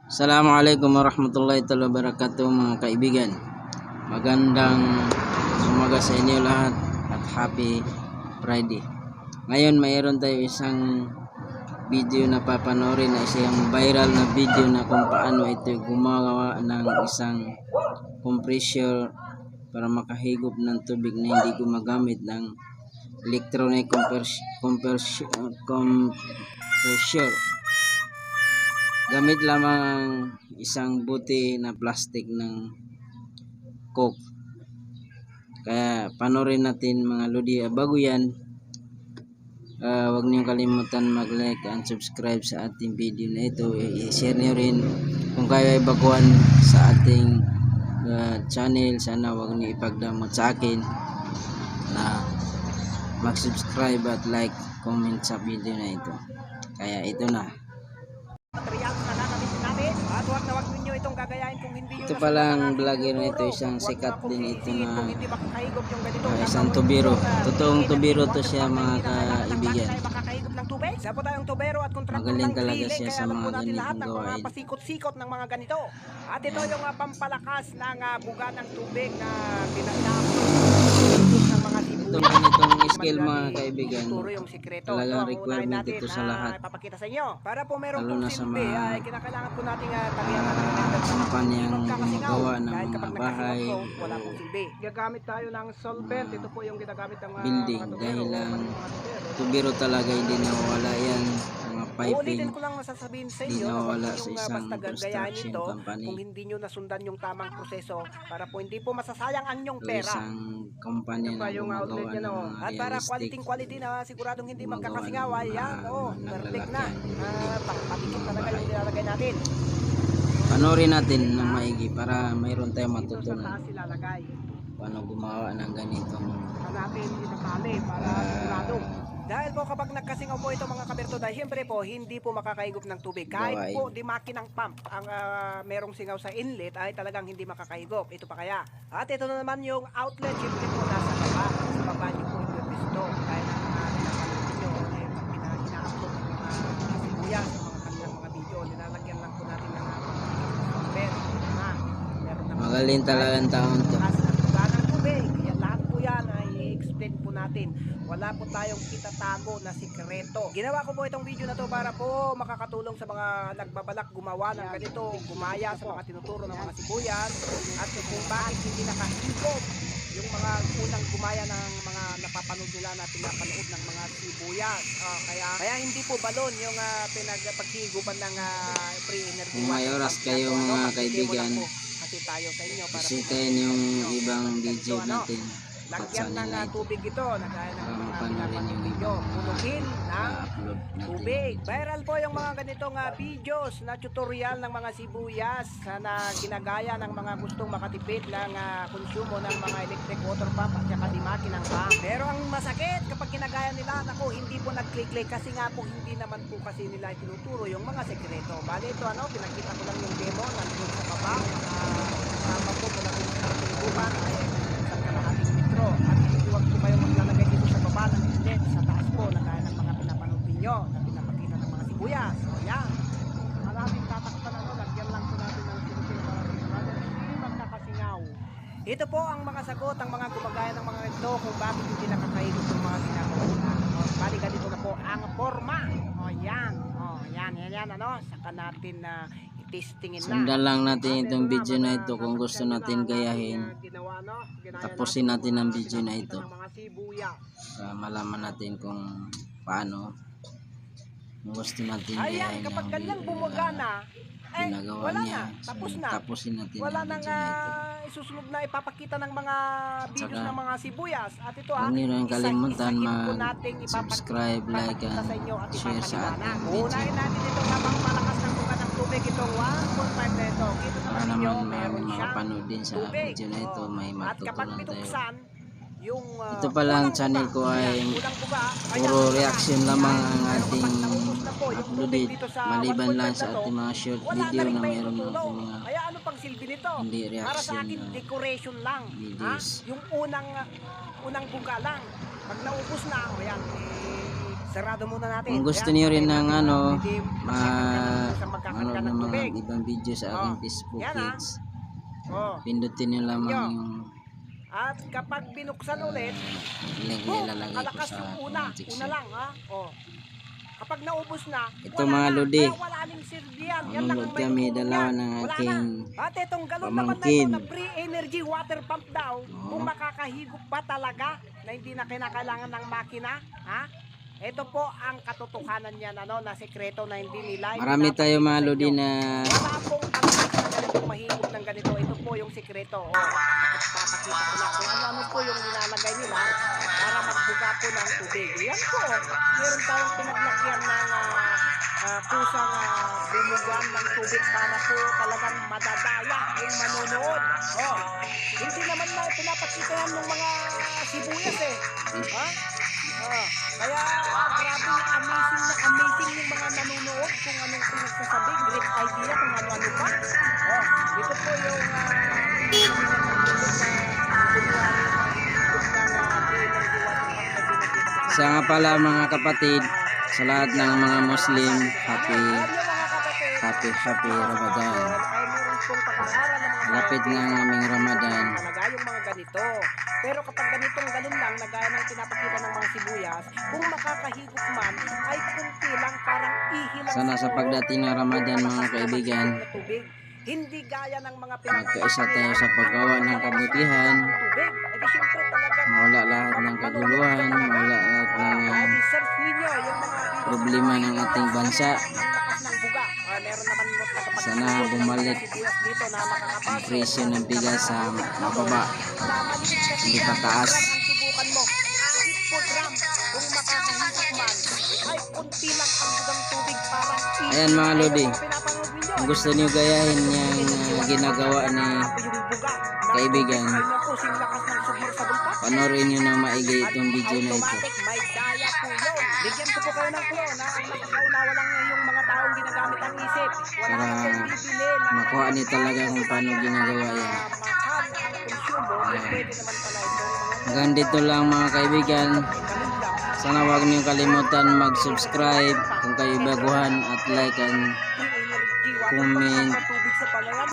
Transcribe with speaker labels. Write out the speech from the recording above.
Speaker 1: Assalamualaikum warahmatullahi wabarakatuh mga kaibigan. Magandang umaga sa inyo lahat at happy Friday. Ngayon mayroon tayo isang video na papanoorin na isang viral na video na kung paano ito gumawa ng isang compressor para makahigop ng tubig na hindi gumagamit ng electronic compressor. Gamit lamang ang isang buti na plastic ng coke. Kaya panoorin natin mga lodi. Bago yan, huwag niyong kalimutan mag-like and subscribe sa ating video na ito. I-share niyo rin kung kayo ay baguhan sa ating channel. Sana huwag niyo ipagdamot sa akin na mag-subscribe at like, comment sa video na ito. Kaya ito na. Ito palang vlogger na ito, isang sikat din ito na isang tubero. Totoong tubero to siya mga kaibigan. Magaling talaga siya sa mga ganitong gawain.
Speaker 2: Pasikot-sikot ng mga ganito. At ito yung pampalakas ng buga ng tubig na pinag-upload ng mga
Speaker 1: Itong skill mga kaibigan, talagang requirement ito sa lahat.
Speaker 2: Ipapakita sa inyo. Para po meron
Speaker 1: Lalo na sa
Speaker 2: silbi,
Speaker 1: mga
Speaker 2: ay kinakailangan po nating
Speaker 1: kumpanyang gumagawa ng mga bahay,
Speaker 2: wala pong silbi. Gagamit tayo ng solvent. Ito po yung ginagamit ng
Speaker 1: building, dahil lang tubero talaga, hindi nawawala yan. Mga piping,
Speaker 2: ulitin ko lang masasabihin sa
Speaker 1: hindi
Speaker 2: inyo,
Speaker 1: nawawala sa
Speaker 2: yung
Speaker 1: isang
Speaker 2: basta gagayahin
Speaker 1: construction
Speaker 2: ito
Speaker 1: company
Speaker 2: kung hindi nyo nasundan yung tamang proseso para po hindi po masasayang ang inyong
Speaker 1: o
Speaker 2: pera.
Speaker 1: isang kumpanya na gumagawa ng mga
Speaker 2: At para
Speaker 1: realistic
Speaker 2: quality na siguradong hindi
Speaker 1: gumagawa
Speaker 2: magkakasingaw,
Speaker 1: ng
Speaker 2: ayan,
Speaker 1: mga
Speaker 2: perfect na.
Speaker 1: lalagyan.
Speaker 2: Patikit talaga yung nilalagay natin.
Speaker 1: Panoorin natin ng maigi para mayroon tayong
Speaker 2: Dito sa
Speaker 1: matutunan
Speaker 2: taas ilalagay.
Speaker 1: paano gumawa ng ganitong
Speaker 2: Hanapin itatali para sigurado. Dahil po kapag nagkasingaw po ito mga kaberto, dahil siyempre po hindi po makakahigop ng tubig. Kahit po di makinang pump ang merong singaw sa inlet ay talagang hindi makakahigop. Ito pa kaya. At ito na naman yung outlet, siyempre po nasa baba. Sa baba niyo po yung pisto. Dahil ang pinapanood nyo, pag ina-upload ng mga sibuyas, mga kanilang mga video, nilalagyan lang po natin ng bed. Meron na
Speaker 1: magaling talaga ang taon to.
Speaker 2: ng tubig. Yan, lahat po yan ay i-explain po natin. Wala po tayong itatago na sikreto. Ginawa ko po itong video na to para po makakatulong sa mga nagbabalak gumawa ng ganito, gumaya sa mga tinuturo ng mga sibuyas, at kung bakit hindi nakahigop yung mga unang gumaya ng mga napapanood nila na pinapanood ng mga sibuyas. Kaya hindi po balon yung pinaghigupan ng pre-energy.
Speaker 1: Kung may oras kayo mga kaibigan,
Speaker 2: kasi tayo sa inyo para
Speaker 1: bisitahin yung ibang video natin at
Speaker 2: lagyan
Speaker 1: channel na
Speaker 2: ng
Speaker 1: ito
Speaker 2: tubig ito na gaya ng
Speaker 1: para
Speaker 2: mga
Speaker 1: mapanorin yung
Speaker 2: video. Punukin ng
Speaker 1: upload natin.
Speaker 2: tubig. Viral po yung mga ganitong videos na tutorial ng mga sibuyas na ginagaya ng mga gustong makatipid ng konsumo ng mga electric water pump at saka di makinang pump. Pero ang masakit kapag ginagaya nila, naku, hindi po nag-click-click kasi nga po hindi naman po kasi nila tinuturo yung mga sekreto. Bali ito pinakita ko lang yung demo nandun sa baba. Tama po mula kung sa piniguban ay isang kalahating metro. At huwag po kayo maglalagay dito sa baba ng inlet, sa taas po na kaya ng mga pinapanood ninyo na pinapakita ng mga sibuyas. So yan, maraming tatakpan lagyan lang po natin ng silupin para sigurado hindi magkakasingaw. Ito po ang mga sagot, ang mga gumagaya ng mga ito kung bakit hindi nakakahigop yung mga ginagawa nila. Bali ganito na po ang forma. Yan, saka natin na testingin na.
Speaker 1: Sundan lang natin itong video na ito kung gusto natin gayahin. Tapusin natin ang video na ito para malaman natin kung paano kung gusto natin gayahin
Speaker 2: kapag
Speaker 1: ang
Speaker 2: kanyang bumuga na,
Speaker 1: ginagawa
Speaker 2: wala
Speaker 1: niya.
Speaker 2: na, tapos
Speaker 1: So,
Speaker 2: na.
Speaker 1: tapusin natin
Speaker 2: Wala
Speaker 1: ang
Speaker 2: nang
Speaker 1: video na ito.
Speaker 2: isusunod na ipapakita ng mga videos
Speaker 1: Saka,
Speaker 2: ng mga sibuyas. At ito
Speaker 1: huwag niyo rin kalimutan
Speaker 2: mag-subscribe,
Speaker 1: like, and
Speaker 2: sa inyo at
Speaker 1: share sa
Speaker 2: ipapaliwanag.
Speaker 1: ating video.
Speaker 2: Unahin natin ito habang malakas ng buka ng tubig, itong 1.5 na ito. Kita
Speaker 1: Para
Speaker 2: naman ninyo,
Speaker 1: naman
Speaker 2: meron siyang
Speaker 1: makapanood din sa
Speaker 2: tubig.
Speaker 1: video na ito, may
Speaker 2: At kapag
Speaker 1: matutunan tayo.
Speaker 2: binuksan, yung
Speaker 1: Ito pala ang
Speaker 2: unang
Speaker 1: channel
Speaker 2: buka,
Speaker 1: ko ay
Speaker 2: unang buka,
Speaker 1: puro reaction lamang ang ating
Speaker 2: pero kapag naubos na po yung tubig
Speaker 1: uploaded,
Speaker 2: dito sa
Speaker 1: maliban
Speaker 2: 1.5
Speaker 1: lang
Speaker 2: na
Speaker 1: sa
Speaker 2: to,
Speaker 1: ating mga short
Speaker 2: wala
Speaker 1: video
Speaker 2: rin
Speaker 1: na
Speaker 2: may
Speaker 1: mayroon
Speaker 2: tutulong.
Speaker 1: mga
Speaker 2: Kaya ano pang silbi nito?
Speaker 1: hindi
Speaker 2: Para sa
Speaker 1: reaction
Speaker 2: akin,
Speaker 1: na
Speaker 2: decoration lang.
Speaker 1: videos.
Speaker 2: Yung unang buka lang. Pag naubos na, Sarado muna natin.
Speaker 1: Kung gusto
Speaker 2: Ayan,
Speaker 1: niyo rin
Speaker 2: patayin
Speaker 1: ng
Speaker 2: natin
Speaker 1: ano,
Speaker 2: ang dilim. Sa
Speaker 1: ano
Speaker 2: magkakarga
Speaker 1: ng
Speaker 2: ng
Speaker 1: mga
Speaker 2: tubig.
Speaker 1: ibang video sa aking
Speaker 2: Oh,
Speaker 1: Facebook
Speaker 2: yan,
Speaker 1: page,
Speaker 2: Oh.
Speaker 1: pindutin niyo lamang
Speaker 2: Nyo.
Speaker 1: yung
Speaker 2: At kapag binuksan ulit,
Speaker 1: link na
Speaker 2: boom,
Speaker 1: ilalagay ko
Speaker 2: kalakas
Speaker 1: sa
Speaker 2: yung una.
Speaker 1: comment
Speaker 2: Una
Speaker 1: section.
Speaker 2: lang, ha? Oh. Kapag naubos na,
Speaker 1: Ito,
Speaker 2: wala
Speaker 1: mga
Speaker 2: na.
Speaker 1: lodi,
Speaker 2: Kaya wala ning silbi yan. Yan lang
Speaker 1: manunod
Speaker 2: ang may
Speaker 1: kami
Speaker 2: tutulong
Speaker 1: dalawa
Speaker 2: yan.
Speaker 1: ng
Speaker 2: Wala
Speaker 1: aking
Speaker 2: na. At itong galon naman na ito
Speaker 1: pamangkin.
Speaker 2: na free energy water pump daw, kung
Speaker 1: Oo.
Speaker 2: makakahigop ba talaga na hindi na kinakailangan ng makina, ha? Ito po ang katotohanan niyan, ano, na sekreto na hindi nila.
Speaker 1: Marami tayo mga lodi na
Speaker 2: Wala pong tangkad na ganitong mahigop ng ganito. Ito po yung sekreto. O, papakita ko na kung ano-ano po yung nilalagay nila para magbuga po ng tubig. Yan po. Meron tayong pinaglagyan ng kusang bumugan ng tubig para po talagang madadaya yung manonood. O, hindi naman na pinapakita yan ng mga sibuyas eh. Ha? Kaya grabe, amazing yung mga nanonood kung anong pinagsasabi, great idea kung ano-ano pa. Ito po yung
Speaker 1: sa nga pala mga kapatid, sa lahat ng mga Muslim, happy Ramadan. Malapit na ang aming Ramadan.
Speaker 2: Talaga yung mga ganito. Pero kapag ganitong galon lang, na gaya ng pinapakita ng mga sibuyas, kung makakahigop man, ay kunti lang, parang ihilang
Speaker 1: Sana sa pagdating ng Ramadan mga kaibigan,
Speaker 2: hindi gaya ng mga
Speaker 1: magkaisa tayo sa paggawa ng kabutihan,
Speaker 2: tubig. Eh di syempre talaga
Speaker 1: mawala lahat ng kaguluhan, mawala lahat ng
Speaker 2: search ninyo yung mga
Speaker 1: problema ng ating bansa.
Speaker 2: lakas ng buga. Meron naman
Speaker 1: Sana bumalik
Speaker 2: dito na
Speaker 1: ang
Speaker 2: makakapasok.
Speaker 1: presyo ng bigas sa mababa, hindi pataas.
Speaker 2: Subukan mo kahit po gram kung makakahigop man ay kunti lang ang bugang tubig parang
Speaker 1: Ayan mga lodi,
Speaker 2: pinapanood ninyo.
Speaker 1: kung gusto niyo gayahin yung ginagawa ni kaibigan, panoorin niyo na maigi itong video na ito
Speaker 2: May daya po yun. Bigyan ko po kayo ng clue na ang nakakaunawa lang yung mga taong ginagamit ang isip. Wala
Speaker 1: para
Speaker 2: kang bibili ng
Speaker 1: makuha niyo talaga kung paano ginagawa yan.
Speaker 2: mahal ang konsumo. Pwede naman pala itong mga
Speaker 1: Hanggang dito lang mga kaibigan. Sana huwag niyo kalimutan mag-subscribe kung kayo baguhan at like and
Speaker 2: energy,
Speaker 1: comment